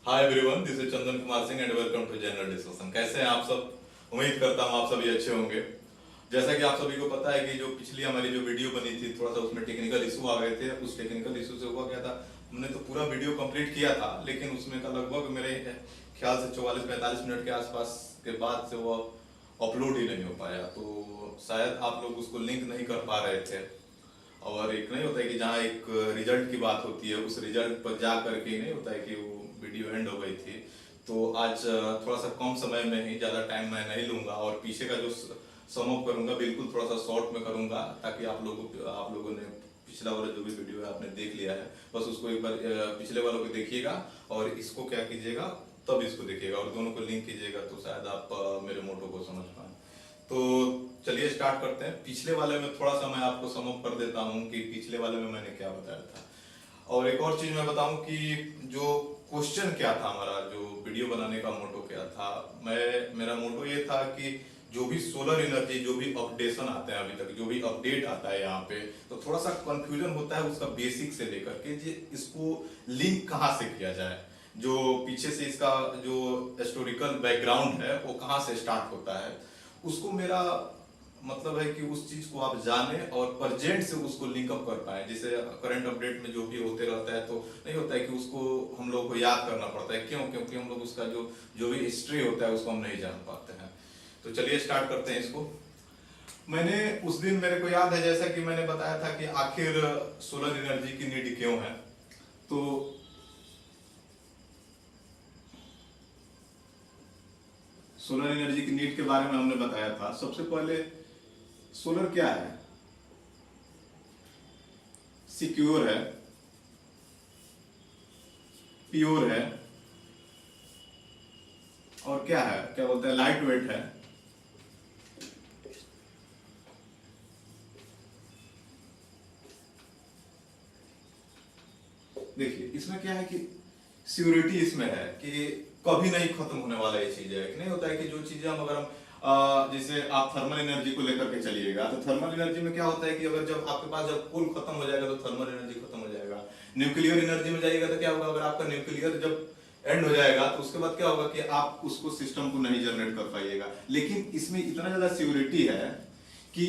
Hi everyone, this is Chandan Kumar Singh and welcome to general discussion. कैसे हैं आप सब? उम्मीद करता हूं आप सभी अच्छे होंगे। जैसा कि आप सभी को पता है कि जो पिछली हमारी जो वीडियो बनी थी, थोड़ा सा उसमें टेक्निकल इशू आ गए थे। उस टेक्निकल इशू से हुआ क्या था, हमने तो पूरा वीडियो कंप्लीट किया था, लेकिन उसमें का लगभग मेरे ख्याल से 44-45 मिनट के आसपास के बाद से वो अपलोड ही नहीं हो पाया। तो शायद आप लोग उसको लिंक नहीं कर पा रहे थे। और एक नहीं होता है कि जहाँ एक रिजल्ट की बात होती है, उस रिजल्ट पर जा करके नहीं होता है कि वो वीडियो एंड हो गई थी। तो आज थोड़ा सा कम समय में ही, ज़्यादा टाइम मैं नहीं लूँगा और पीछे का जो सम अप करूँगा बिल्कुल थोड़ा सा शॉर्ट में करूँगा, ताकि आप लोगों ने पिछला वाला जो भी वीडियो है आपने देख लिया है, बस उसको एक बार पिछले वालों को देखिएगा और इसको क्या कीजिएगा, तब इसको देखिएगा और दोनों को लिंक कीजिएगा, तो शायद आप मेरे मोटो को समझ पाएँ। तो चलिए स्टार्ट करते हैं। पिछले वाले में थोड़ा सा मैं आपको सम अप कर देता हूँ कि पिछले वाले में मैंने क्या बताया था। और एक और चीज मैं बताऊं कि जो क्वेश्चन क्या था हमारा, जो वीडियो बनाने का मोटो क्या था। मेरा मोटो ये था कि जो भी सोलर एनर्जी, जो भी अपडेशन आते हैं अभी तक, जो भी अपडेट आता है यहाँ पे, तो थोड़ा सा कंफ्यूजन होता है उसका बेसिक से लेकर के, जी इसको लिंक कहाँ से किया जाए, जो पीछे से इसका जो हिस्टोरिकल बैकग्राउंड है वो कहाँ से स्टार्ट होता है। उसको मेरा मतलब है कि उस चीज को आप जाने और प्रेजेंट से उसको लिंकअप कर पाए। जैसे करंट अपडेट में जो भी होते रहता है, तो नहीं होता है कि उसको हम लोग को याद करना पड़ता है। क्यों? क्योंकि हम लोग उसका जो जो भी हिस्ट्री होता है उसको हम नहीं जान पाते हैं। तो चलिए स्टार्ट करते हैं इसको। मैंने उस दिन, मेरे को याद है, जैसा कि मैंने बताया था कि आखिर सोलर एनर्जी की नीड क्यों है। तो सोलर एनर्जी की नीड के बारे में हमने बताया था। सबसे पहले सोलर क्या है? सिक्योर है, प्योर है, और क्या है, क्या बोलते हैं, लाइट वेट है। देखिए इसमें क्या है कि सिक्योरिटी इसमें है कि कभी नहीं खत्म होने वाला ये चीज है। कि नहीं होता है कि जो चीजें हम अगर हम जैसे आप थर्मल एनर्जी को लेकर के चलिएगा, तो थर्मल एनर्जी में क्या होता है कि अगर जब आपके पास जब कोल खत्म हो जाएगा तो थर्मल एनर्जी खत्म हो जाएगा। न्यूक्लियर एनर्जी में जाइएगा तो क्या होगा, अगर आपका न्यूक्लियर जब एंड हो जाएगा तो उसके बाद क्या होगा कि आप उसको सिस्टम को नहीं जनरेट कर पाइएगा। लेकिन इसमें इतना ज्यादा सिक्योरिटी है कि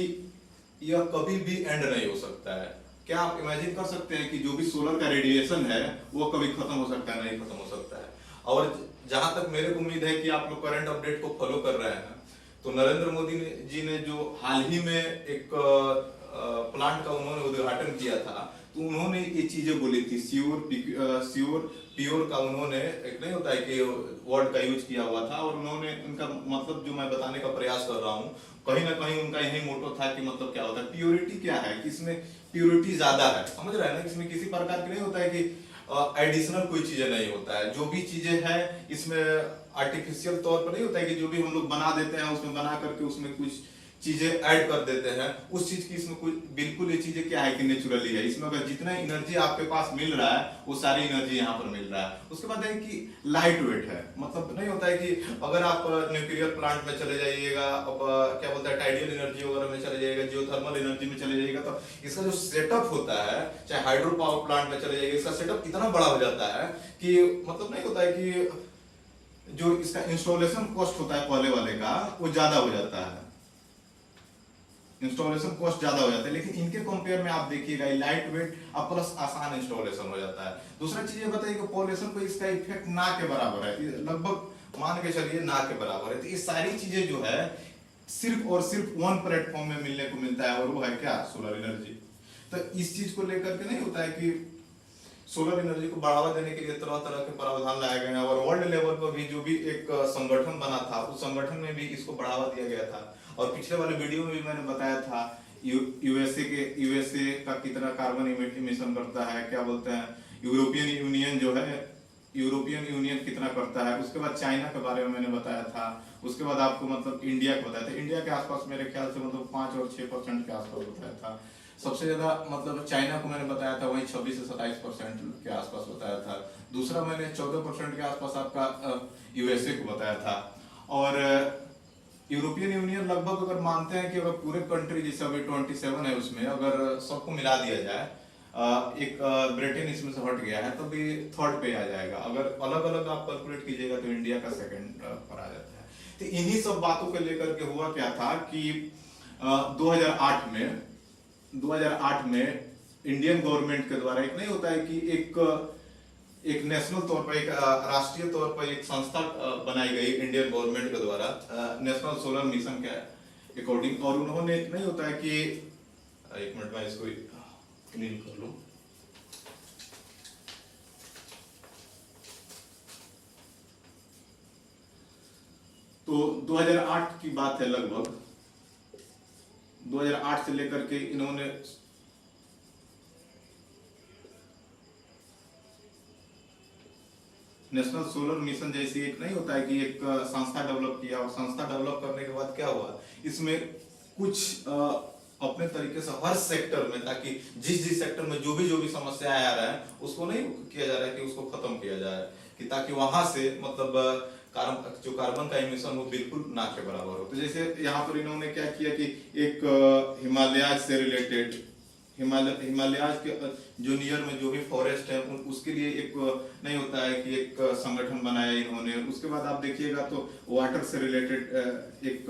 यह कभी भी एंड नहीं हो सकता है। क्या आप इमेजिन कर सकते हैं कि जो भी सोलर का रेडिएशन है वो कभी खत्म हो सकता है? नहीं खत्म हो सकता है। और जहां तक मेरे को उम्मीद है कि आप लोग करंट अपडेट को फॉलो कर रहे हैं, तो नरेंद्र मोदी जी ने जो हाल ही में एक प्लांट का उन्होंने उद्घाटन किया था, तो उन्होंने ये चीजें बोली थी। श्योर प्योर का उन्होंने, एक नहीं होता है कि वर्ड का यूज किया हुआ था, और उन्होंने उनका मतलब जो मैं बताने का प्रयास कर रहा हूँ, कहीं ना कहीं उनका यही मोटो था कि मतलब क्या होता है, प्योरिटी क्या है, कि इसमें प्योरिटी ज्यादा है। समझ रहे हैं ना, इसमें किसी प्रकार की नहीं होता है कि एडिशनल कोई चीजें नहीं होता है। जो भी चीजें हैं इसमें आर्टिफिशियल तौर पर नहीं होता है कि जो भी हम लोग बना देते हैं, उसमें बना करके उसमें कुछ चीजें ऐड कर देते हैं, उस चीज की इसमें कोई बिल्कुल, ये चीजें क्या है कि नेचुरली है। इसमें अगर जितना एनर्जी आपके पास मिल रहा है वो सारी एनर्जी यहाँ पर मिल रहा है। उसके बाद है कि लाइट वेट है। मतलब नहीं होता है कि अगर आप न्यूक्लियर प्लांट में चले जाइएगा, अब क्या बोलते हैं, टाइडियल एनर्जी वगैरह में चले जाइएगा, जियोथर्मल एनर्जी में चले जाइएगा, तो इसका जो सेटअप होता है, चाहे हाइड्रो पावर प्लांट में चले जाइएगा, इसका सेटअप इतना बड़ा हो जाता है कि मतलब नहीं होता है कि जो इसका इंस्टॉलेशन कॉस्ट होता है पहले वाले का, वो ज्यादा हो जाता है। इंस्टॉलेशन कॉस्ट ज्यादा हो जाता है। लेकिन इनके कंपेयर में आप देखिएगा लाइट वेट और प्लस आसान इंस्टॉलेशन हो जाता है। दूसरा चीज ये बताइए कि पॉल्यूशन को इसका इफेक्ट ना के बराबर है, लगभग मान के चलिए ना के बराबर है। तो ये सारी चीजें जो है सिर्फ और सिर्फ वन प्लेटफॉर्म में मिलने को मिलता है, और वो है क्या, सोलर एनर्जी। तो इस चीज को लेकर के नहीं होता है कि सोलर एनर्जी को बढ़ावा देने के लिए तरह तरह के प्रावधान लाए गए हैं, और वर्ल्ड लेवल पर भी जो भी एक संगठन बना था, उस संगठन में भी इसको बढ़ावा दिया गया था। और पिछले वाले वीडियो में भी मैंने बताया था यूएसए का कितना कार्बन इमिशन करता है, क्या बोलते हैं, यूरोपियन यूनियन जो है, यूरोपियन यूनियन कितना करता है। उसके बाद चाइना के बारे में मैंने बताया था। उसके बाद आपको मतलब इंडिया को बताया था। इंडिया के आसपास मेरे ख्याल से मतलब 5 और 6% के आसपास बताया था। सबसे ज्यादा मतलब चाइना को मैंने बताया था, वही 26 से 27% के आसपास बताया था। दूसरा मैंने 14% के आसपास आपका यूएसए को बताया था। और यूरोपियन यूनियन लगभग अगर मानते हैं कि अगर पूरे कंट्री जैसे अभी 27 है, उसमें अगर सबको मिला दिया जाए, एक ब्रिटेन इसमें से हट गया है तो भी थर्ड पे आ जाएगा। अगर अलग अलग आप कैलकुलेट कीजिएगा तो इंडिया का सेकंड पर आ जाता है। तो इन्हीं सब बातों को लेकर के हुआ क्या था कि 2008 में इंडियन गवर्नमेंट के द्वारा एक नहीं होता है कि एक नेशनल तौर पर एक राष्ट्रीय तौर पर एक संस्था बनाई गई इंडियन गवर्नमेंट के द्वारा नेशनल सोलर मिशन के अकॉर्डिंग। और उन्होंने नहीं होता है कि एक मिनट में इसको क्लीन कर लूं। तो 2008 की बात है, लगभग 2008 से लेकर के इन्होंने नेशनल सोलर मिशन जैसी एक नहीं होता है कि एक संस्था डेवलप किया, और संस्था डेवलप करने के बाद क्या हुआ, इसमें कुछ अपने तरीके से हर सेक्टर में, ताकि जिस सेक्टर में जो भी समस्या आ रहा है उसको नहीं किया जा रहा है कि उसको खत्म किया जाए, कि ताकि वहां से मतलब जो कार्बन का इमिशन वो बिल्कुल ना के बराबर हो। तो जैसे यहाँ पर इन्होंने क्या किया कि एक हिमालय से रिलेटेड हिमालय के जो नियर में जो भी फॉरेस्ट है उसके लिए एक नहीं होता है कि एक संगठन बनाया इन्होंने। उसके बाद आप देखिएगा तो वाटर से रिलेटेड एक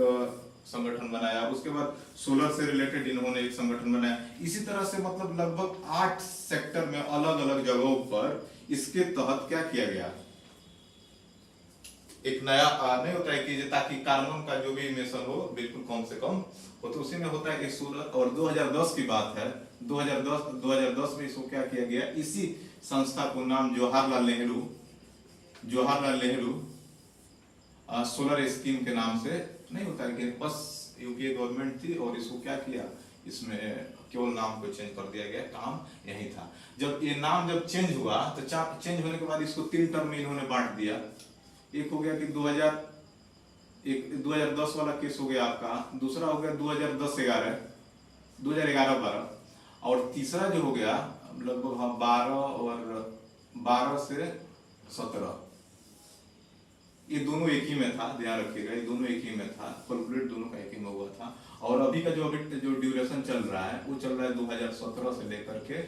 संगठन बनाया, उसके बाद सोलर से रिलेटेड इन्होंने एक संगठन बनाया। इसी तरह से मतलब लगभग 8 सेक्टर में अलग अलग जगहों पर इसके तहत क्या किया गया, एक नया नहीं होता है कि ताकि कार्बन का जो भी इमिशन हो बिल्कुल कम से कम हो, तो उसी में होता है कि सोलर। और 2010 की बात है, 2010 में इसको क्या किया गया, इसी संस्था को नाम जवाहरलाल नेहरू सोलर स्कीम के नाम से नहीं होता है कि बस यूपीए गवर्नमेंट थी और इसको क्या किया, इसमें केवल नाम को चेंज कर दिया गया, काम यही था। जब ये नाम चेंज हुआ तो चेंज होने के बाद इसको 3 टर्म में इन्होंने बांट दिया। एक हो गया कि 2010 वाला केस हो गया आपका, दूसरा हो गया 2011-12 और तीसरा जो हो गया लगभग 12 से 17, ये दोनों एक ही में था, ध्यान रखिएगा, ये दोनों एक ही में था, कैलकुलेट दोनों का एक ही में हुआ था। और अभी का जो ड्यूरेशन चल रहा है वो चल रहा है 2017 से लेकर के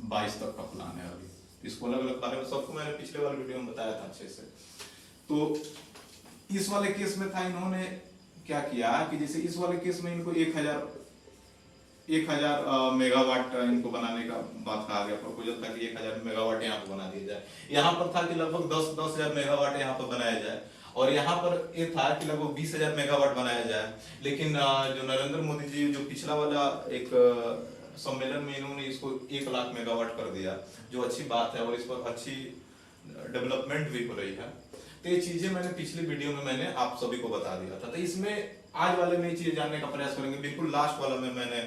22 तक का प्लान है। अभी इसको अलग अलग बारे में सबको मैंने पिछले वाले वीडियो में बताया था अच्छे से। तो इस वाले केस में था, इन्होंने क्या किया कि जैसे इस वाले केस में इनको 1000 मेगावाट इनको बनाने का बात कहा गया, प्रपोजल था कि 1000 मेगावाट यहाँ पर बना दिया जाए। यहाँ पर था कि लगभग 10,000 मेगावाट यहाँ पर बनाया जाए, और यहाँ पर ये था कि लगभग 20,000 मेगावाट बनाया जाए। लेकिन जो नरेंद्र मोदी जी जो पिछला वाला एक सम्मेलन में इन्होंने इसको 1 लाख मेगावाट कर दिया, जो अच्छी बात है और इस पर अच्छी डेवलपमेंट भी हो रही है। तो ये चीजें मैंने पिछली वीडियो में मैंने आप सभी को बता दिया था। तो इसमें आज वाले में ये चीजें जानने का प्रयास करेंगे। बिल्कुल लास्ट वाला में मैंने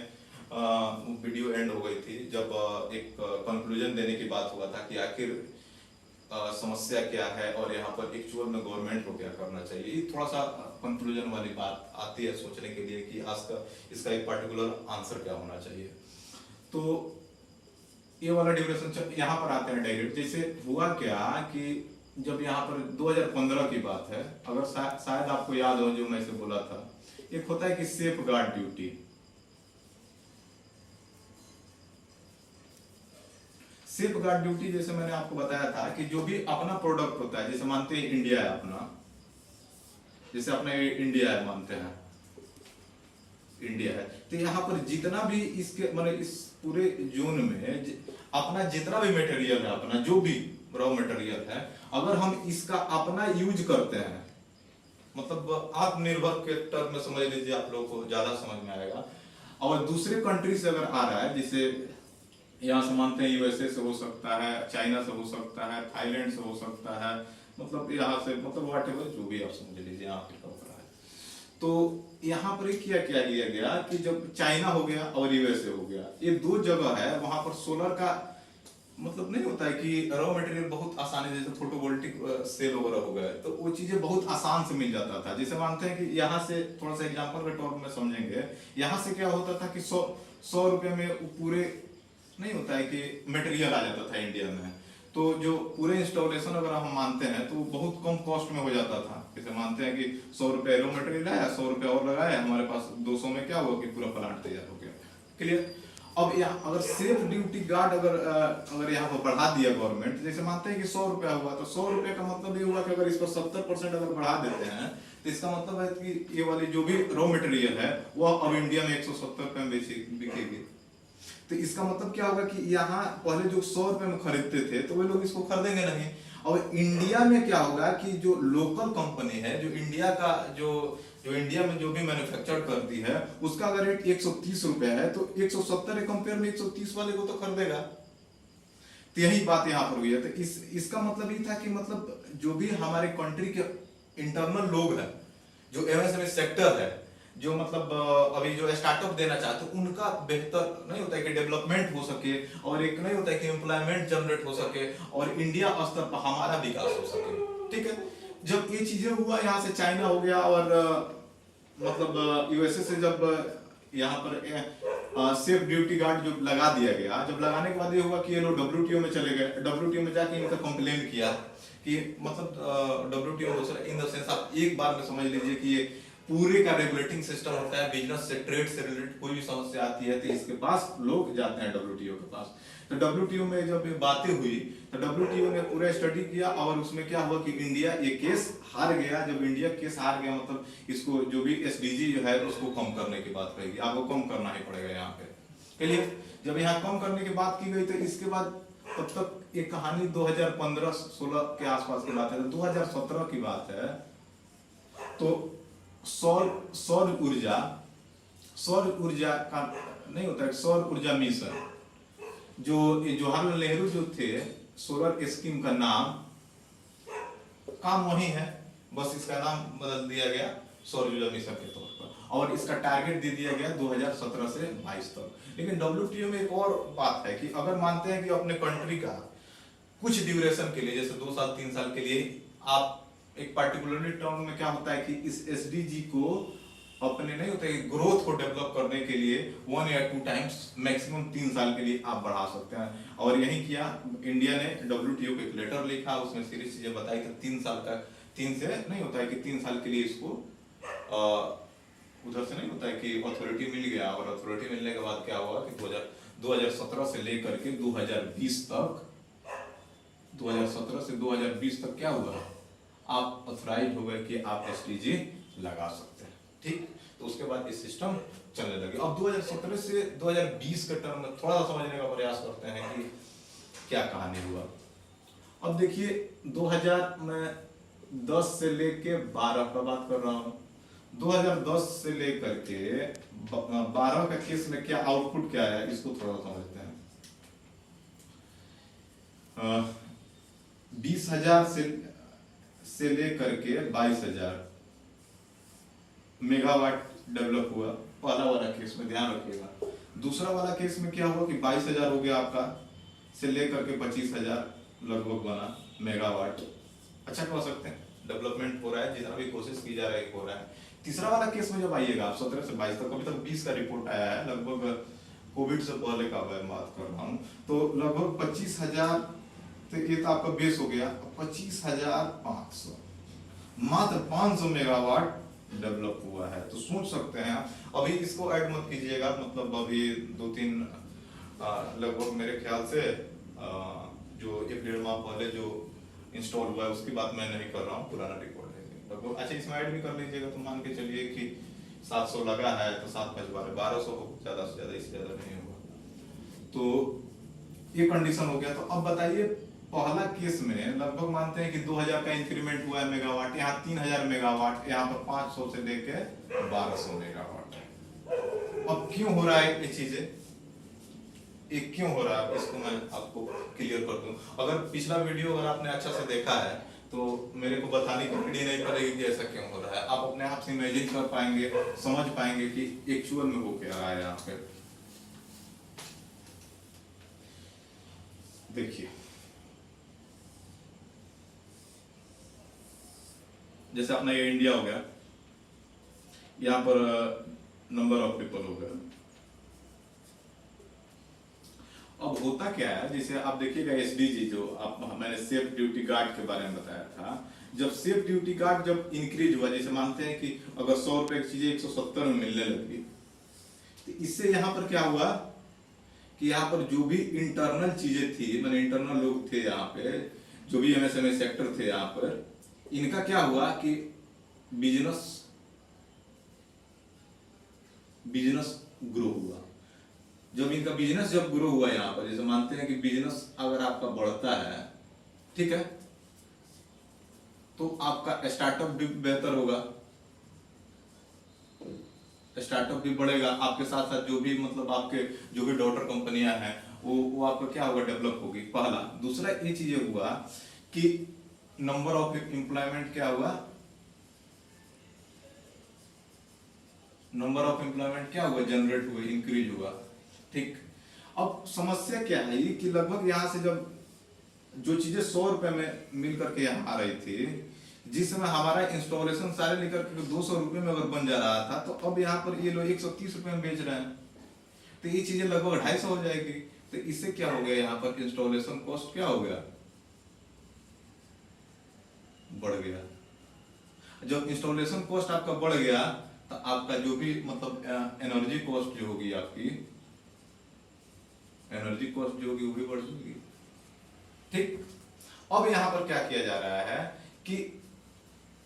वीडियो एंड हो गई थी जब एक कंक्लूजन देने की बात हुआ था कि आखिर समस्या क्या है और यहाँ पर एक्चुअल में गवर्नमेंट को क्या करना चाहिए। थोड़ा सा कंक्लूजन वाली बात आती है सोचने के लिए कि आज का इसका एक पर्टिकुलर आंसर क्या होना चाहिए। तो ये वाला ड्यूरेशन यहाँ पर आते हैं डायरेक्ट। जैसे हुआ क्या कि जब यहाँ पर 2015 की बात है, अगर शायद आपको याद हो जो मैं इसे बोला था, एक होता है कि safe guard duty. Safe guard duty जैसे मैंने आपको बताया था कि जो भी अपना प्रोडक्ट होता है, जैसे मानते हैं इंडिया है अपना, जैसे अपने इंडिया है मानते हैं इंडिया है, तो यहाँ पर जितना भी इसके मतलब इस पूरे जोन में अपना जितना भी मटेरियल है, अपना जो भी रॉ मटेरियल है, अगर हम इसका अपना यूज करते हैं, मतलब आत्मनिर्भर के टर्म में समझ लीजिए, आप लोगों को ज्यादा समझ में आएगा। और दूसरे कंट्री से अगर आ रहा है, जैसे यहाँ से मानते हैं यूएसए से हो सकता है, चाइना से हो सकता है, थाईलैंड से हो सकता है, मतलब यहाँ से मतलब व्हाटएवर जो भी आप समझ लीजिए यहाँ पे कवर है। तो यहाँ पर क्या क्या किया गया कि जब चाइना हो गया और यूएसए हो गया, ये 2 जगह है, वहां पर सोलर का मतलब नहीं होता है कि रॉ मटेरियल बहुत आसानी, जैसे फोटोवोल्टिक सेल वगैरह हो गए तो वो चीजें बहुत आसान से मिल जाता था। जैसे मानते हैं कि यहाँ से थोड़ा सा एग्जांपल के तौर में समझेंगे, यहाँ से क्या होता था कि 100 रुपए में पूरे नहीं होता है कि मटेरियल आ जाता था इंडिया में। तो जो पूरे इंस्टॉलेशन अगर हम मानते हैं तो बहुत कम कॉस्ट में हो जाता था। जैसे मानते हैं कि 100 रुपए रॉ मटेरियल आया, 100 रुपए और लगाया, हमारे पास 200 में क्या हुआ कि पूरा प्लांट तैयार हो गया। क्लियर। अब यहाँ अगर सेफ ड्यूटी गार्ड अगर यहाँ पर बढ़ा दिया गवर्नमेंट, जैसे मानते हैं कि 100 रुपया हुआ, तो 100 रुपये का मतलब ये हुआ कि अगर इस पर 70% अगर बढ़ा देते हैं तो इसका मतलब है कि ये वाली जो भी रॉ मटेरियल है वो अब इंडिया में 170 रुपये में बिकेगी। तो इसका मतलब क्या होगा कि यहाँ पहले जो 100 रुपये में खरीदते थे तो वे लोग इसको खरीदेंगे नहीं। और इंडिया में क्या होगा कि जो लोकल कंपनी है, जो इंडिया का जो इंडिया में जो भी मैन्युफैक्चर करती है उसका अगर रेट 130 रुपया है तो 170 के कंपेयर में 130 वाले को तो खरीदेगा। तो यही बात यहाँ पर हुई है। तो इसका मतलब ये था कि मतलब जो भी हमारे कंट्री के इंटरनल लोग हैं, जो एमएसएमई सेक्टर है, जो मतलब अभी जो स्टार्टअप देना चाहते हैं, उनका बेहतर नहीं होता है कि डेवलपमेंट हो सके, और एक नहीं होता है कि एम्प्लॉयमेंट जनरेट हो सके, और इंडिया स्तर पर हमारा विकास हो सके। ठीक है, जब ये चीजें हुआ, यहाँ से चाइना हो गया और मतलब यूएसए से जब यहाँ पर सेफ ड्यूटी गार्ड जो लगा दिया गया, जब लगाने के बाद ये हुआ कि ये लोग डब्ल्यूटीओ में चले गए। डब्ल्यूटीओ में जाके इनका कंप्लेन किया कि मतलब डब्ल्यूटीओ इन द सेंस आप एक बार में समझ लीजिए कि ये पूरे का रेगुलेटिंग सिस्टम होता है। बिजनेस से, ट्रेड से रिलेटेड कोई भी समस्या आती है तो इसके पास लोग जाते हैं, डब्ल्यूटीओ के पास। तो डब्ल्यूटीओ में जब ये बातें हुई तो डब्ल्यूटीओ ने पूरा स्टडी किया, और उसमें क्या हुआ कि इंडिया ये केस हार गया। जब इंडिया केस हार गया मतलब इसको जो भी एसडीजी जो है उसको कम करने की बात रहेगी, आपको कम करना ही पड़ेगा यहाँ पे। चलिए, जब यहाँ कम करने की बात की गई तो इसके बाद तब तक ये कहानी 2015-16 के आसपास की बात है। तो 2017 की बात है, तो सौर ऊर्जा का नहीं होता है, सौर ऊर्जा मिशन, जो जवाहरलाल नेहरू जो थे, सोलर स्कीम का नाम, काम वही है, बस इसका नाम बदल दिया गया सौर ऊर्जा मिशन के तौर पर, और इसका टारगेट दे दिया गया 2017 से 22 तक। लेकिन डब्ल्यूटीओ में एक और बात है कि अगर मानते हैं कि अपने कंट्री का कुछ ड्यूरेशन के लिए, जैसे 2 साल 3 साल के लिए, आप एक पार्टिकुलरली टर्म में क्या होता है कि इस एसडीजी को अपने नहीं होता है कि ग्रोथ को डेवलप करने के लिए 1 या 2 टाइम्स मैक्सिमम 3 साल के लिए आप बढ़ा सकते हैं। और यही किया इंडिया ने, डब्ल्यूटीओ को एक लेटर लिखा, उसमें सीरीज चीजें बताई कि 3 साल का, 3 से नहीं होता है कि 3 साल के लिए इसको उधर से नहीं होता है कि अथॉरिटी मिल गया। और अथॉरिटी मिलने के बाद क्या हुआ कि 2017 से लेकर के 2020 तक, 2017 से 2020 तक क्या हुआ, आप ऑथराइज हो गए कि आप एसडीजी लगा सकते हैं। ठीक, तो उसके बाद ये सिस्टम चलने लगे। अब 2017 से 2020 के टर्म में थोड़ा सा समझने का प्रयास करते हैं कि क्या कहानी हुआ। अब देखिए 2010 से लेके 12 का बात कर रहा हूं। 2010 से लेकर के 12 का केस में क्या आउटपुट क्या है, इसको थोड़ा समझते हैं। 20,000 से लेकर के 22,000 मेगावाट डेवलप हुआ, पहला वाला केस में, ध्यान रखिएगा। दूसरा वाला केस में क्या हुआ कि 22,000 हो गया आपका, से लेकर के 25,000 लगभग बना मेगावाट। अच्छा कह सकते हैं, डेवलपमेंट हो रहा है, जितना भी कोशिश की जा रही है हो रहा है। तीसरा वाला केस में जब आइएगा आप 17 से 22 तक, अभी तक 20 का रिपोर्ट आया है, लगभग कोविड से पहले का मैं बात कर रहा हूँ, तो लगभग 25,000, तो ये तो आपका बेस हो गया 25,500, मात्र 500 मेगावाट डेवलप हुआ है। तो सोच सकते हैं अभी इसको ऐड मत कीजिएगा, मतलब अभी 2-3 लगभग मेरे ख्याल से जो 1-1.5 माह पहले जो इंस्टॉल हुआ है उसकी बात मैं नहीं कर रहा हूँ, पुराना रिकॉर्ड है लगभग। अच्छा, इसमें ऐड भी कर लीजिएगा तो मान के चलिए कि 700 लगा है तो 7-5-1200 हो, ज्यादा से ज्यादा, इससे ज्यादा नहीं होगा। तो ये कंडीशन हो गया। तो अब बताइए, पहला केस में लगभग मानते हैं कि 2000 का इंक्रीमेंट हुआ है मेगावाट, यहाँ 3000 मेगावाट, यहाँ पर 500 से लेके 1200 मेगावाट। अब क्यों हो रहा है ये चीजें, ये क्यों हो रहा है, इसको मैं आपको क्लियर कर दूं। अगर पिछला वीडियो अगर आपने अच्छा से देखा है तो मेरे को बताने की पड़ी नहीं पड़ेगी कि ऐसा क्यों हो रहा है, आप अपने आप से इमेजिन कर पाएंगे, समझ पाएंगे कि एक्चुअल में हो क्या रहा है यहाँ पे। देखिए, जैसे अपना ये इंडिया हो गया, यहाँ पर नंबर ऑफ पीपल हो गया। अब होता क्या है, जैसे आप देखिएगा एसडीजी जो मैंने सेफ ड्यूटी गार्ड के बारे में बताया था, जब सेफ ड्यूटी गार्ड जब इंक्रीज हुआ, जैसे मानते हैं कि अगर 100 रुपए की चीजें 170 में मिलने लगी, तो इससे यहाँ पर क्या हुआ कि यहाँ पर जो भी इंटरनल चीजें थी, मैंने इंटरनल लोग थे यहाँ पे, जो भी एमएसएमई सेक्टर थे यहाँ पर, इनका क्या हुआ कि बिजनेस बिजनेस ग्रो हुआ। जब इनका बिजनेस जब ग्रो हुआ यहाँ पर, जैसे मानते हैं कि बिजनेस अगर आपका बढ़ता है, ठीक है, तो आपका स्टार्टअप भी बेहतर होगा, स्टार्टअप भी बढ़ेगा, आपके साथ साथ जो भी मतलब आपके जो भी डॉटर कंपनियां हैं वो आपका क्या होगा, डेवलप होगी, पहला। दूसरा ये चीज हुआ कि नंबर ऑफ एम्प्लॉयमेंट क्या हुआ, नंबर ऑफ एम्प्लॉयमेंट क्या हुआ, जनरेट हुए, इंक्रीज हुआ, ठीक। अब समस्या क्या है ये कि लगभग यहाँ से जब जो चीजें 100 रुपए में मिल करके यहाँ आ रही थी, जिस समय हमारा इंस्टॉलेशन सारे लेकर के 200 रुपए में अगर बन जा रहा था, तो अब यहाँ पर ये लोग 130 रुपए में बेच रहे हैं, तो ये चीजें लगभग 250 हो जाएगी। तो इससे क्या हो गया, यहाँ पर इंस्टॉलेशन कॉस्ट क्या हो गया, बढ़ गया। जब इंस्टॉलेशन कॉस्ट आपका बढ़ गया तो आपका जो भी मतलब एनर्जी कॉस्ट जो होगी, आपकी एनर्जी कॉस्ट जो होगी वो भी बढ़ जाएगी, ठीक। अब यहाँ पर क्या किया जा रहा है कि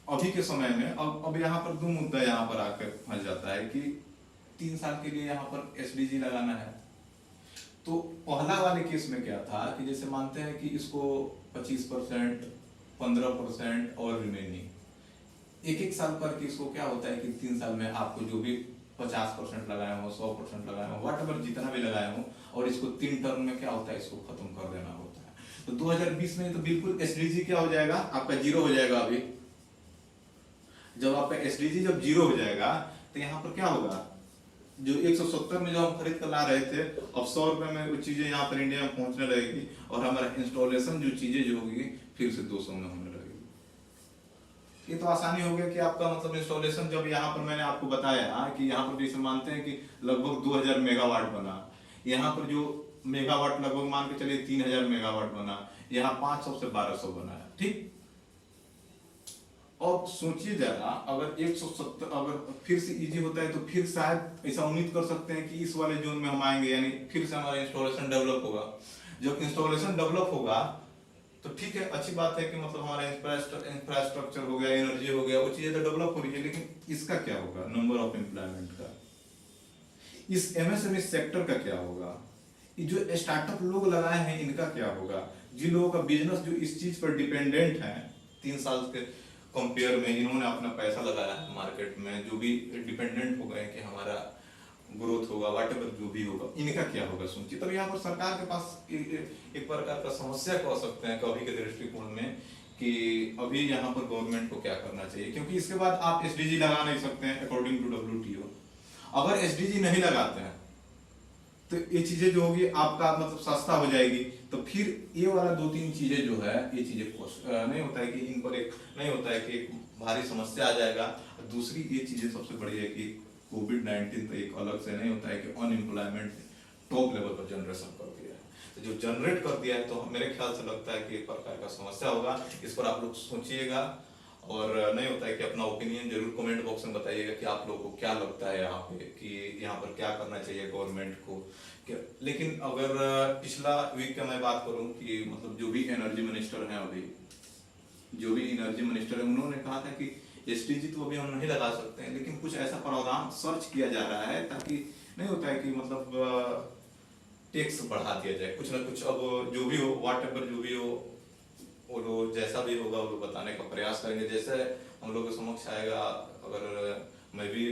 अभी के समय में अब यहाँ पर दो मुद्दा यहाँ पर आकर फंस जाता है कि 3 साल के लिए यहाँ पर एसडीजी लगाना है। तो पहला वाले केस में क्या था कि जैसे मानते हैं कि इसको 25%, 15% और रिमेनिंग एक साल पर, कि इसको क्या होता है कि 3 साल में आपको जो भी 50% लगाए हो, 100% लगाए हो, व्हाटएवर जितना भी लगाए हो, और इसको 3 टर्म में क्या होता है, इसको खत्म कर देना होता है। तो 2020 में तो बिल्कुल एसडीजी क्या हो जाएगा, आपका जीरो हो जाएगा। अभी जब आपका एसडीजी जब जीरो हो जाएगा तो यहाँ पर क्या होगा, जो 170 में जो हम खरीद कर ला रहे थे, अब 100 रुपए में वो चीजें यहाँ पर इंडिया में पहुंचने लगेगी, और हमारा इंस्टॉलेशन जो चीजें जो होगी फिर से 200 में होने लगेगी। ये तो आसानी हो गया कि आपका मतलब इंस्टॉलेशन, जब यहाँ पर मैंने आपको बताया कि यहाँ पर जैसे मानते हैं कि लगभग 2000 मेगावाट बना, यहाँ पर जो मेगावाट लगभग मान के चलिए 3000 मेगावाट बना, यहाँ 500 से 1200 बना है, ठीक। और सोचिए जरा, अगर 170 अगर फिर से इजी होता है तो फिर शायद ऐसा उम्मीद कर सकते हैं कि इस वाले जोन में हम आएंगे, यानी फिर से हमारा इंस्टॉलेशन डेवलप होगा। जब इंस्टॉलेशन डेवलप होगा तो ठीक है, अच्छी बात है कि मतलब हमारा इंफ्रास्ट्रक्चर हो गया, एनर्जी हो गया, वो चीजें तो डेवलप हो रही है, लेकिन इसका क्या होगा, नंबर ऑफ एम्प्लॉयमेंट का, इस एमएसएमई सेक्टर का क्या होगा, ये जो स्टार्टअप लोग लगाए हैं इनका क्या होगा, जिन लोगों का बिजनेस जो इस चीज पर डिपेंडेंट है, 3 साल के कंपेयर में इन्होंने अपना पैसा लगाया है मार्केट में, जो भी डिपेंडेंट हो गए कि हमारा ग्रोथ होगा, व्हाटएवर जो भी होगा, इनका क्या होगा सोचिए। तो यहाँ पर सरकार के पास एक प्रकार का समस्या कह सकते हैं कभी के दृष्टिकोण में, कि अभी यहाँ पर गवर्नमेंट को क्या करना चाहिए, क्योंकि इसके बाद आप एसडीजी लगा नहीं सकते हैं अकॉर्डिंग टू डब्ल्यूटीओ। अगर एसडीजी नहीं लगाते हैं तो ये चीजें जो होगी आपका मतलब सस्ता हो जाएगी, तो फिर ये वाला 2-3 चीजें जो है, ये चीजें कॉस्ट नहीं होता है कि इन पर एक नहीं होता है कि एक भारी समस्या आ जाएगा। दूसरी ये चीजें सबसे बड़ी है कि कोविड-19 तो एक अलग से नहीं होता है कि अनएम्प्लॉयमेंट टॉप लेवल पर जनरेशन कर दिया है, तो जो जनरेट कर दिया है, तो मेरे ख्याल से लगता है कि एक प्रकार का समस्या होगा। इस पर आप लोग सोचिएगा, और नहीं होता है कि अपना ओपिनियन जरूर कमेंट बॉक्स में बताइएगा कि आप लोगों को क्या लगता है यहाँ पे, कि यहाँ पर क्या करना चाहिए गवर्नमेंट को। लेकिन अगर पिछला वीक का मैं बात करूँ कि मतलब जो भी एनर्जी मिनिस्टर हैं, अभी जो भी एनर्जी मिनिस्टर है, उन्होंने कहा था कि एसटीजी तो अभी हम नहीं लगा सकते हैं, लेकिन कुछ ऐसा प्रावधान सर्च किया जा रहा है, ताकि नहीं होता है कि मतलब टैक्स बढ़ा दिया जाए, कुछ ना कुछ। अब जो भी हो, व्हाटएवर जो भी हो, वो लोग जैसा भी होगा वो लोग बताने का प्रयास करेंगे, जैसे हम लोग के समक्ष आएगा। अगर मैं भी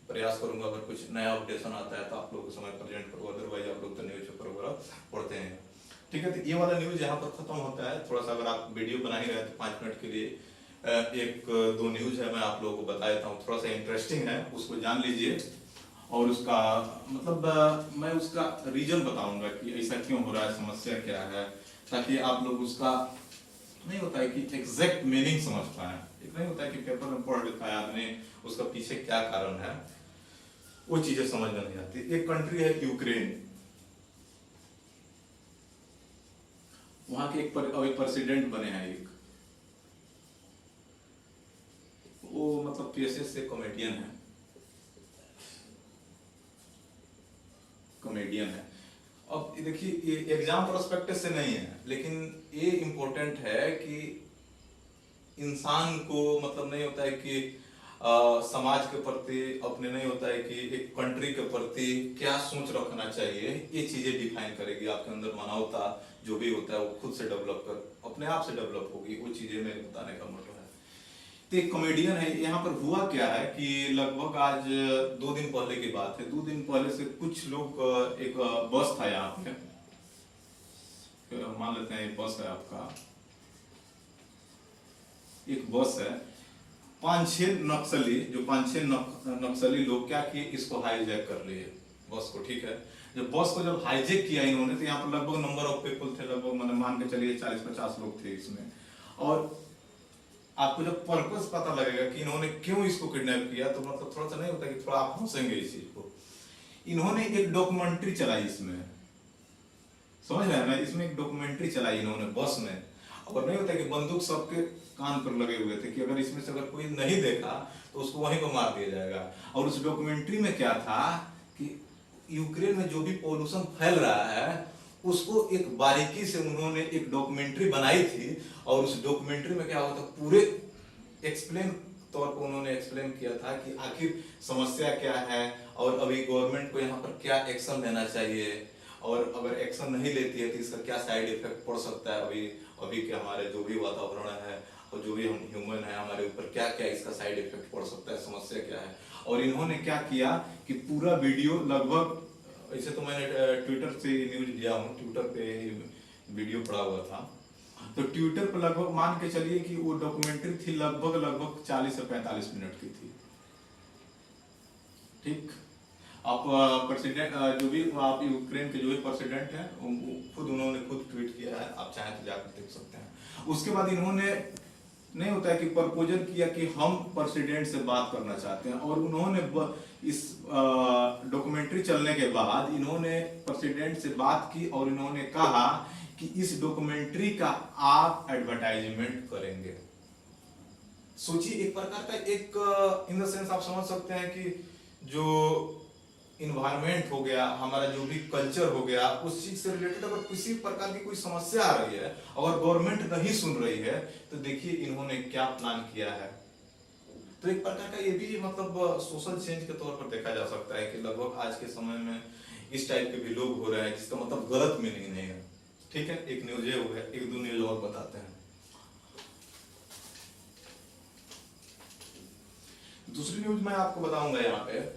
प्रयास करूंगा, अगर कुछ नया अपडेशन आता है तो आप लोगों के समय प्रेजेंट करूंगा, अदरवाइज आप लोग तो न्यूज पेपर वगैरह पढ़ते हैं, ठीक है। तो ये वाला न्यूज यहाँ पर खत्म होता है। थोड़ा सा अगर आप वीडियो बना ही रहे तो 5 मिनट के लिए 1-2 न्यूज है, मैं आप लोगों को बता देता हूँ, थोड़ा सा इंटरेस्टिंग है, उसको जान लीजिए, और उसका मतलब मैं उसका रीजन बताऊंगा कि ऐसा क्यों हो रहा है, समस्या क्या है, ताकि आप लोग उसका नहीं होता है कि एग्जैक्ट मीनिंग समझ पाए। एक नहीं होता है कि पेपर में पढ़ लिखा है आदमी, उसका पीछे क्या कारण है, वो चीजें समझ में नहीं आती। एक कंट्री है यूक्रेन, वहां के एक प्रेसिडेंट बने हैं, एक वो मतलब पेशे से कॉमेडियन है, अब देखिए ये एग्जाम प्रोस्पेक्टस से नहीं है, लेकिन ये इम्पोर्टेंट है कि इंसान को मतलब नहीं होता है कि समाज के प्रति अपने नहीं होता है कि एक कंट्री के प्रति क्या सोच रखना चाहिए, ये चीजें डिफाइन करेगी। आपके अंदर मानवता जो भी होता है वो खुद से डेवलप कर अपने आप से डेवलप होगी, वो चीजें मेरे बताने का मतलब है। तो एक कॉमेडियन है, यहाँ पर हुआ क्या है कि लगभग आज 2 दिन पहले की बात है, 2 दिन पहले से कुछ लोग एक बस था यहाँ पे, मान लेते हैं बस है आपका, एक बस है, 5-6 नक्सली, जो 5-6 नक्सली लोग क्या किए, इसको हाईजैक कर लिए बस को। ठीक है, जब बस को जब हाईजैक किया इन्होंने, तो यहाँ पर लगभग नंबर ऑफ पीपल थे, लगभग मैंने मान के चलिए 40-50 लोग थे इसमें। और आपको जब पर्पस पता लगेगा कि इन्होंने क्यों इसको किडनैप किया, तो मतलब थोड़ा सा नहीं होता कि थोड़ा आप हंसेंगे इस चीज को। इन्होंने एक डॉक्यूमेंट्री चलाई इसमें, समझ रहे हैं ना, इसमें एक डॉक्यूमेंट्री चलाई इन्होंने बस में। और नहीं होता कि बंदूक सबके कान पर लगे हुए थे कि अगर इसमें से अगर कोई नहीं देखा तो उसको वहीं पर मार दिया जाएगा। और उस डॉक्यूमेंट्री में क्या था कि यूक्रेन में जो भी पॉल्यूशन फैल रहा है उसको एक बारीकी से उन्होंने एक डॉक्यूमेंट्री बनाई थी। और उस डॉक्यूमेंट्री में क्या होता पूरे एक्सप्लेन तौर पर उन्होंने एक्सप्लेन किया था कि आखिर समस्या क्या है और अभी गवर्नमेंट को यहाँ पर क्या एक्शन लेना चाहिए, और अगर एक्शन नहीं लेती है तो इसका क्या साइड इफेक्ट पड़ सकता है अभी के हमारे जो भी वातावरण है और जो भी हम ह्यूमन है हमारे ऊपर क्या क्या इसका साइड इफेक्ट पड़ सकता है, समस्या क्या है। और इन्होंने क्या किया कि पूरा वीडियो लगभग, ऐसे तो मैंने ट्विटर से न्यूज लिया हूँ, ट्विटर पे वीडियो पड़ा हुआ था, तो ट्विटर पर लगभग मान के चलिए कि वो डॉक्यूमेंट्री थी लगभग 40 से 45 मिनट की थी। ठीक, आप प्रेसिडेंट जो भी आप यूक्रेन के जो भी प्रेसिडेंट हैं उन्होंने खुद ट्वीट किया है, आप चाहें तो जाकर देख सकते हैं। उसके बाद इन्होंने नहीं होता है कि प्रपोजल किया कि हम प्रेसिडेंट से बात करना चाहते हैं, और उन्होंने इस डॉक्यूमेंट्री चलने के बाद इन्होंने प्रेसिडेंट से बात की और इन्होंने कहा कि इस डॉक्यूमेंट्री का आप एडवर्टाइजमेंट करेंगे। सोचिए, एक प्रकार का एक इन द सेंस आप समझ सकते हैं कि जो इन्वायरमेंट हो गया, हमारा जो भी कल्चर हो गया, उस चीज से रिलेटेड अगर किसी प्रकार की कोई समस्या आ रही है और गवर्नमेंट नहीं सुन रही है, तो देखिए इन्होंने क्या प्लान किया है। तो एक प्रकार का ये भी मतलब सोशल चेंज के तौर पर देखा जा सकता है कि लगभग आज के समय में इस टाइप के भी लोग हो रहे हैं, जिसका मतलब गलत मीनिंग नहीं है। ठीक है, एक न्यूज ये हो गया, एक दो न्यूज और बताते हैं। दूसरी न्यूज मैं आपको बताऊंगा यहाँ पे,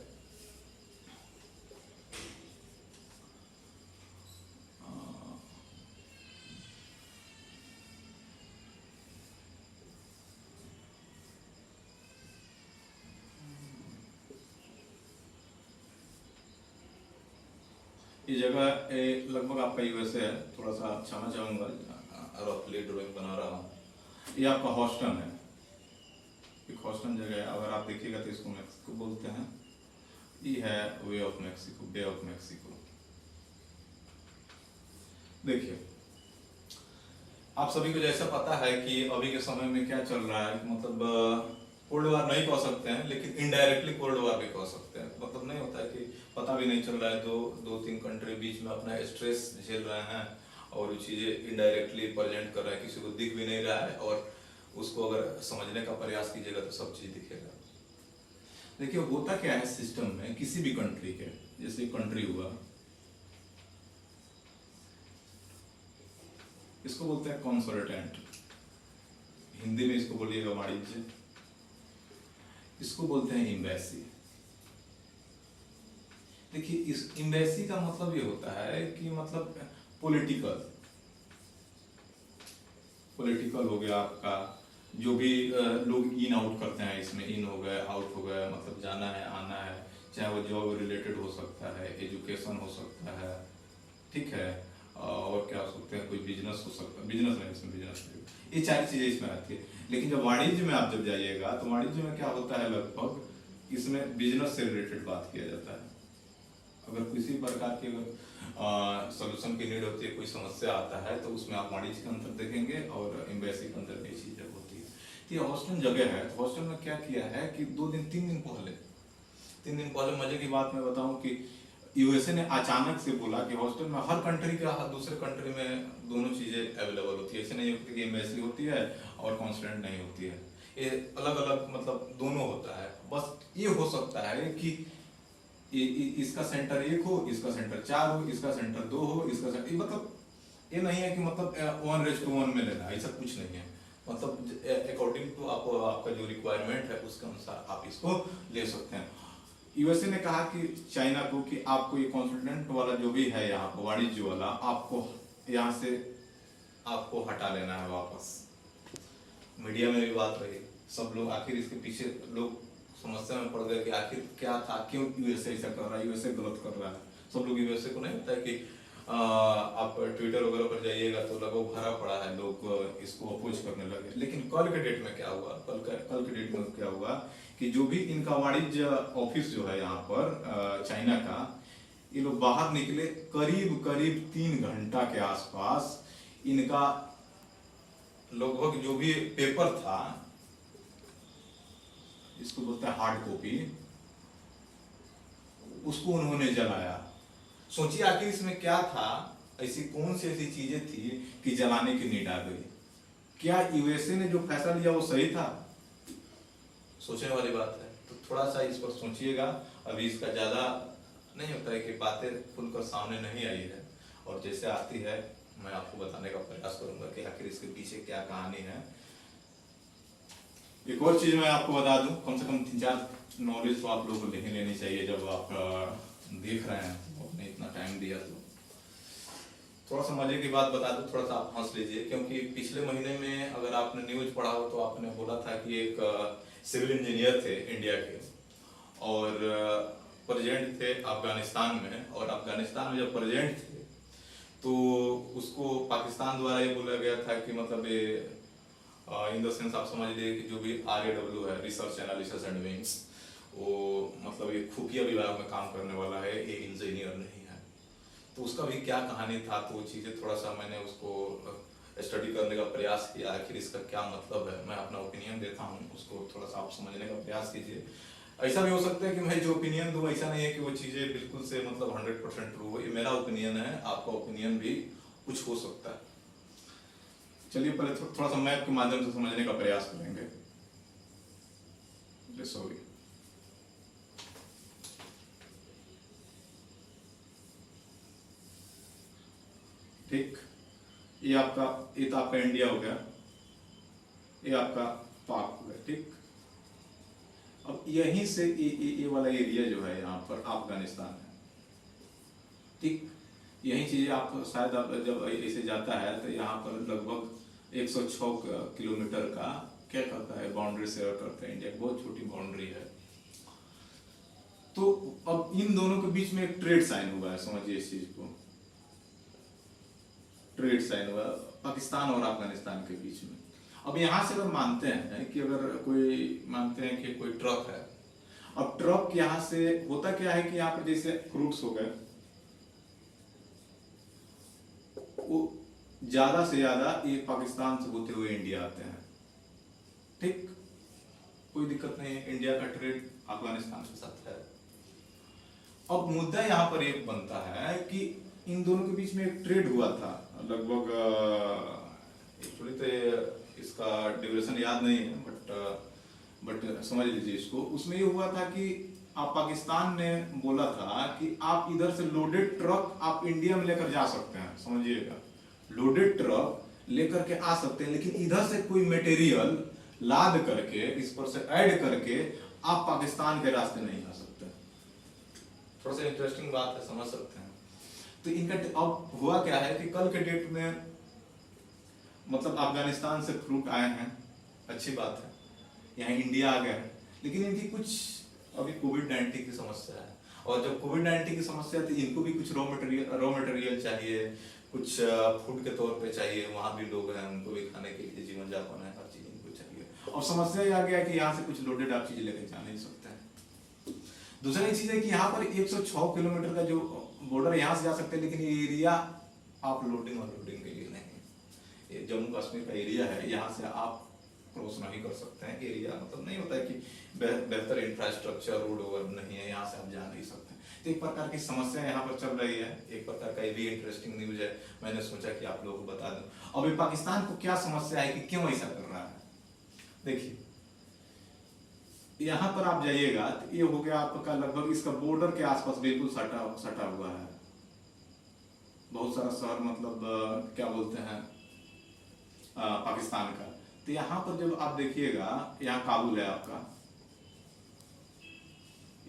ये जगह लगभग आपका यूएसए है, थोड़ा सा क्षमा चाहूंगा, रफली ड्राइंग बना रहा हूँ। ये आपका हॉस्टन है, एक हॉस्टन जगह है, अगर आप देखिएगा तो इसको मैक्सिको बोलते हैं। ये है way of Mexico, bay of Mexico. देखिए, आप सभी को जैसा पता है कि अभी के समय में क्या चल रहा है, मतलब कोल्ड वार नहीं कह सकते हैं, लेकिन इनडायरेक्टली कोल्ड वार भी कह सकते हैं। मतलब नहीं होता है कि पता भी नहीं चल रहा है, दो तीन कंट्री बीच में अपना स्ट्रेस झेल रहे हैं और चीजें इनडायरेक्टली प्रेजेंट कर रहे हैं, किसी को दिख भी नहीं रहा है, और उसको अगर समझने का प्रयास कीजिएगा तो सब चीज दिखेगा। देखिए होता क्या है सिस्टम में, किसी भी कंट्री के, जैसे कंट्री हुआ, इसको बोलते हैं कॉन्सल्टेंट, हिंदी में इसको बोलिएगा वाणिज्य, इसको बोलते हैं एम्बेसी। देखिए इस एम्बेसी का मतलब ये होता है कि मतलब पॉलिटिकल हो गया आपका, जो भी लोग इन आउट करते हैं, इसमें इन हो गए, आउट हो गए, मतलब जाना है आना है, चाहे वो जॉब रिलेटेड हो सकता है, एजुकेशन हो सकता है, ठीक है, और क्या हो सकते हैं, कोई बिजनेस हो सकता है, बिजनेस नहीं, इसमें बिजनेस ये सारी चीजें इसमें आती है। लेकिन जब वाणिज्य में आप जब जाइएगा तो वाणिज्य में क्या होता है, लगभग इसमें बिजनेस से रिलेटेड बात किया जाता है। अगर किसी प्रकार की अगर सोल्यूशन की नीड होती है, कोई समस्या आता है, तो उसमें आप वाणिज्य के अंदर देखेंगे और एम्बेसी के अंदर ये चीजें होती है। तो ये हॉस्टल जगह है, तो हॉस्टल में क्या किया है कि 2 दिन 3 दिन पहले मजे की बात मैं बताऊं कि यूएसए ने अचानक से बोला कि हॉस्टल में हर कंट्री के दूसरे कंट्री में दोनों चीजें अवेलेबल होती है। ऐसे नहीं होती कि एम्बेसी होती है और कॉन्सुलेट नहीं होती है, ये अलग अलग मतलब दोनों होता है। बस ये हो सकता है कि इसका सेंटर 1 हो, इसका सेंटर 4 हो, इसका सेंटर 2 हो, इसका सेंटर मतलब ये नहीं है कि मतलब 1:1 में लेना, ऐसा कुछ नहीं है। मतलब अकॉर्डिंग टू आपका जो रिक्वायरमेंट है उसके अनुसार आप इसको ले सकते हैं। यूएसए ने कहा कि चाइना को कि आपको ये कॉन्सल्टेंट वाला जो भी है यहाँ पर वाणिज्य वाला, आपको यहाँ से आपको हटा लेना है वापस। मीडिया में भी बात रही, सब लोग आखिर इसके पीछे लोग समस्या में पड़ गए कि आखिर क्या था, क्यों यूएसए ऐसा कर रहा है, यूएसए गलत कर रहा है। सब लोग यूएसए को नहीं पता है कि आप ट्विटर वगैरह पर जाइएगा तो लगभग भरा पड़ा है, लोग इसको अपोज करने लगे। लेकिन कल के डेट में क्या हुआ, कल के डेट में क्या हुआ कि जो भी इनका वाणिज्य ऑफिस जो है यहाँ पर चाइना का, ये लोग बाहर निकले करीब 3 घंटा के आसपास इनका लगभग जो भी पेपर था, इसको बोलते हैं हार्ड कॉपी, उसको उन्होंने जलाया। सोचिए आखिर इसमें क्या था, ऐसी कौन सी ऐसी चीजें थी कि जलाने की नीड आ गई। क्या यूएसए ने जो फैसला लिया वो सही था? सोचने वाली बात है। तो थोड़ा सा इस पर सोचिएगा। अभी इसका ज्यादा नहीं होता है कि बातें खुलकर सामने नहीं आई है, और जैसे आती है मैं आपको बताने का प्रयास करूंगा कि आखिर इसके पीछे क्या कहानी है। एक और चीज मैं आपको बता दूं, कम से कम 3-4 नॉलेज तो आप लोगों को लेनी चाहिए जब आप देख रहे हैं, आपने इतना टाइम दिया तो। थोड़ा सा मजे की बात बता दूं, थोड़ा सा आप हंस लीजिए, क्योंकि पिछले महीने में अगर आपने न्यूज पढ़ा हो तो आपने बोला था कि एक सिविल इंजीनियर थे इंडिया के, और प्रेजेंट थे अफगानिस्तान में, और अफगानिस्तान में जब प्रेजेंट थे तो उसको पाकिस्तान द्वारा ये बोला गया था कि मतलब ये इन द सेंस आप समझ लीजिए कि जो भी RAW है, रिसर्च एनालिसिस एंड विंग्स, वो मतलब ये खुफिया विभाग में काम करने वाला है, ये इंजीनियर नहीं है। तो उसका भी क्या कहानी था, तो वो चीज़ें थोड़ा सा मैंने उसको स्टडी करने का प्रयास किया, आखिर इसका क्या मतलब है। मैं अपना ओपिनियन देता हूँ, उसको थोड़ा सा आप समझने का प्रयास कीजिए। ऐसा भी हो सकता है कि मैं जो ओपिनियन दूँ ऐसा नहीं है कि वो चीज़ें बिल्कुल से मतलब 100% ट्रू हो, ये मेरा ओपिनियन है, आपका ओपिनियन भी कुछ हो सकता है। चलिए पहले थोड़ा सा मैप के माध्यम से समझने का प्रयास करेंगे। सॉरी, ठीक, ये तो आपका इंडिया हो गया, ये आपका पाक हो गया, ठीक। अब यहीं से ये वाला एरिया जो है यहाँ पर अफगानिस्तान है, ठीक। यही चीजें आप शायद आप जब ऐसे जाता है तो यहाँ पर लगभग 106 किलोमीटर का क्या करता है, बाउंड्री शेयर करता है इंडिया, बहुत छोटी बाउंड्री है। तो अब इन दोनों के बीच में एक ट्रेड साइन हुआ है, समझिए इस चीज को, ट्रेड साइन हुआ पाकिस्तान और अफगानिस्तान के बीच में। अब यहाँ से अगर मानते हैं कि अगर कोई मानते हैं कि कोई ट्रक है, अब ट्रक यहाँ से होता क्या है कि यहाँ पर जैसे फ्रूट्स हो गए, वो ज्यादा से ज्यादा ये पाकिस्तान से होते हुए इंडिया आते हैं, ठीक, कोई दिक्कत नहीं है, इंडिया का ट्रेड अफगानिस्तान के साथ है। अब मुद्दा यहाँ पर एक बनता है कि इन दोनों के बीच में एक ट्रेड हुआ था लगभग, एक्चुअली तो इसका ड्यूरेशन याद नहीं है, बट समझ लीजिए इसको। उसमें ये हुआ था कि आप पाकिस्तान ने बोला था कि आप इधर से लोडेड ट्रक आप इंडिया में लेकर जा सकते हैं, समझिएगा, लोडेड ट्रक लेकर के आ सकते हैं, लेकिन इधर से कोई मटेरियल लाद करके इस पर से ऐड करके आप पाकिस्तान के रास्ते नहीं आ सकते। थोड़ा सा इंटरेस्टिंग बात है, समझ सकते हैं। तो इनका अब हुआ क्या है कि कल के डेट में मतलब अफगानिस्तान से फ्रूट आए हैं, अच्छी बात है, यहाँ इंडिया आ गए, लेकिन इनकी कुछ अभी कोविड-19 की समस्या है, और जब कोविड-19 की समस्या थी इनको भी कुछ रॉ मटेरियल चाहिए, कुछ फूड के तौर पे चाहिए, वहाँ भी लोग हैं, उनको भी खाने के लिए जीवन यापन है, हर चीज इनको चाहिए। और समस्या ये आ गया कि यहाँ से कुछ लोडेड आप चीज लेकर जा नहीं सकते हैं। दूसरी चीज है कि यहाँ पर 106 किलोमीटर का जो बॉर्डर यहाँ से जा सकते हैं, लेकिन ये एरिया आप लोडिंग और लोडिंग के लिए नहीं, ये जम्मू कश्मीर का एरिया है, यहाँ से आप क्रॉस नहीं कर सकते हैं। एरिया मतलब नहीं होता है कि बेहतर इंफ्रास्ट्रक्चर रोड ओवर नहीं है, यहाँ से आप जा नहीं सकते। तो एक प्रकार की समस्या यहाँ पर चल रही है। एक प्रकार का ये भी इंटरेस्टिंग न्यूज है, मैंने सोचा कि आप लोगों को बता दूं। अभी पाकिस्तान को क्या समस्या है कि क्यों ऐसा कर रहा है, देखिए यहाँ पर आप जाइएगा तो ये हो गया आपका लगभग इसका बॉर्डर के आसपास बिल्कुल सटा सटा हुआ है। बहुत सारा शहर मतलब क्या बोलते हैं पाकिस्तान का। तो यहाँ पर जब आप देखिएगा, यहाँ काबुल है आपका,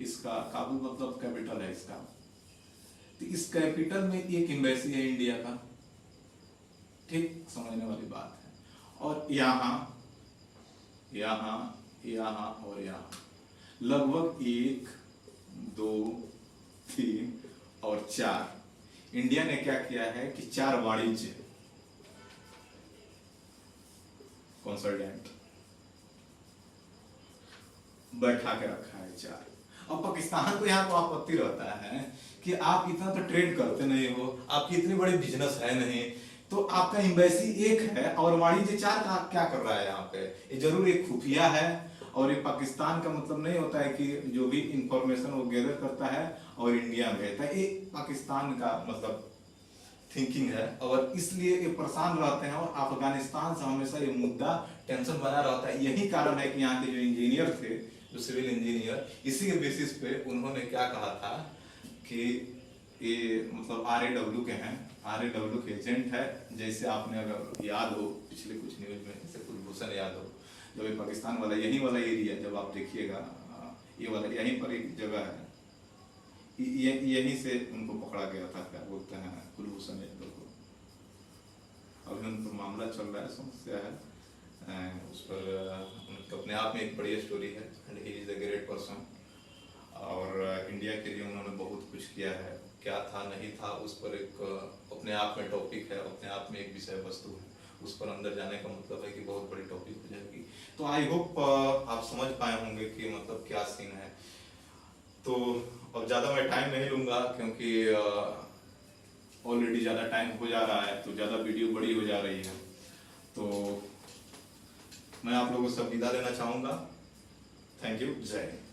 इसका काबुल मतलब कैपिटल है इसका। तो इस कैपिटल में एक एम्बेसी है इंडिया का, ठीक समझने वाली बात है। और यहाँ यहाँ यहाँ और यहाँ लगभग 1 2 3 और 4 इंडिया ने क्या किया है कि 4 वाणिज्य कंसल्टेंट बैठा के रखा है 4। अब पाकिस्तान को यहाँ तो आपत्ति रहता है कि आप इतना तो ट्रेड करते नहीं हो, आपकी इतनी बड़ी बिजनेस है नहीं, तो आपका एम्बेसी 1 है और वाणिज्य 4 का क्या कर रहा है यहाँ पे। ये जरूर एक खुफिया है और ये पाकिस्तान का मतलब नहीं होता है कि जो भी इंफॉर्मेशन वो गैदर करता है और इंडिया में रहता है, ये पाकिस्तान का मतलब थिंकिंग है। और इसलिए ये परेशान रहते हैं और अफगानिस्तान से हमेशा ये मुद्दा टेंशन बना रहता है। यही कारण है कि यहाँ के जो इंजीनियर थे, जो सिविल इंजीनियर, इसी के बेसिस पे उन्होंने क्या कहा था कि ये मतलब RAW के हैं, RAW के एजेंट है। जैसे आपने अगर याद हो पिछले कुछ न्यूज में, जैसे कुलभूषण यादव, जब ये पाकिस्तान वाला यही वाला एरिया जब आप देखिएगा, ये वाला यहीं पर एक जगह है, यहीं से उनको पकड़ा गया था, क्या बोलते हैं कुलभूषण यादव को। अभी उन पर मामला चल रहा है, समस्या है उस पर। उनके अपने आप में एक बड़ी स्टोरी है and he is a great person. और इंडिया के लिए उन्होंने बहुत कुछ किया है, क्या था नहीं था उस पर एक अपने आप में टॉपिक है, अपने आप में एक विषय वस्तु है। उस पर अंदर जाने का मतलब है कि बहुत बड़ी टॉपिक हो जाएगी। तो आई होप आप समझ पाए होंगे कि मतलब क्या सीन है। तो अब ज़्यादा मैं टाइम नहीं लूँगा क्योंकि ऑलरेडी ज़्यादा टाइम हो जा रहा है, तो ज़्यादा वीडियो बड़ी हो जा रही है। तो मैं आप लोगों को सब विदा लेना चाहूँगा। थैंक यू, जय हिंद।